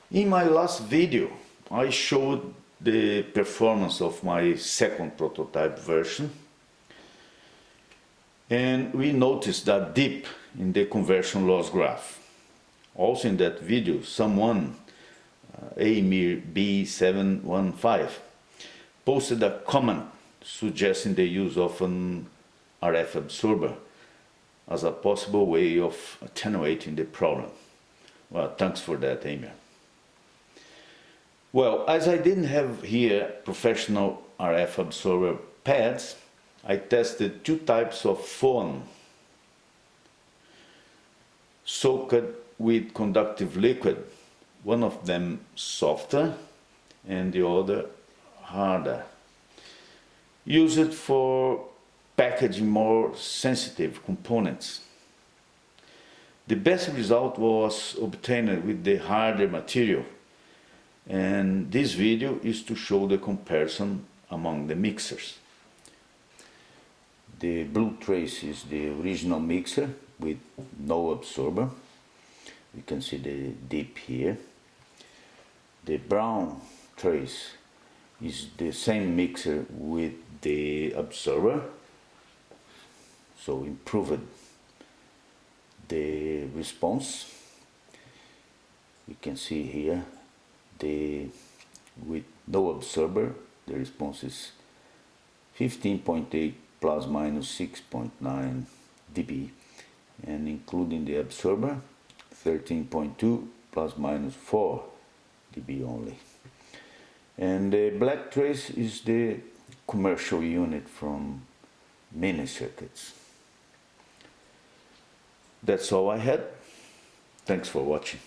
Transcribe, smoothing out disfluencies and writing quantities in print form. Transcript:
In my last video, I showed the performance of my second prototype version, and we noticed that dip in the conversion loss graph. Also in that video, someone, Amir B715, posted a comment suggesting the use of an RF absorber as a possible way of attenuating the problem. Well, thanks for that, Amir. Well, as I didn't have here professional RF absorber pads, I tested two types of foam soaked with conductive liquid, one of them softer and the other harder. Use it for packaging more sensitive components. The best result was obtained with the harder material, and this video is to show the comparison among the mixers. The blue trace is the original mixer with no absorber. You can see the dip here. The brown trace is the same mixer with the absorber, so improved the response. You can see here with no absorber the response is 15.8 plus minus 6.9 dB, and including the absorber 13.2 plus minus 4 dB only. And the black trace is the commercial unit from mini circuits. That's all I had. Thanks for watching.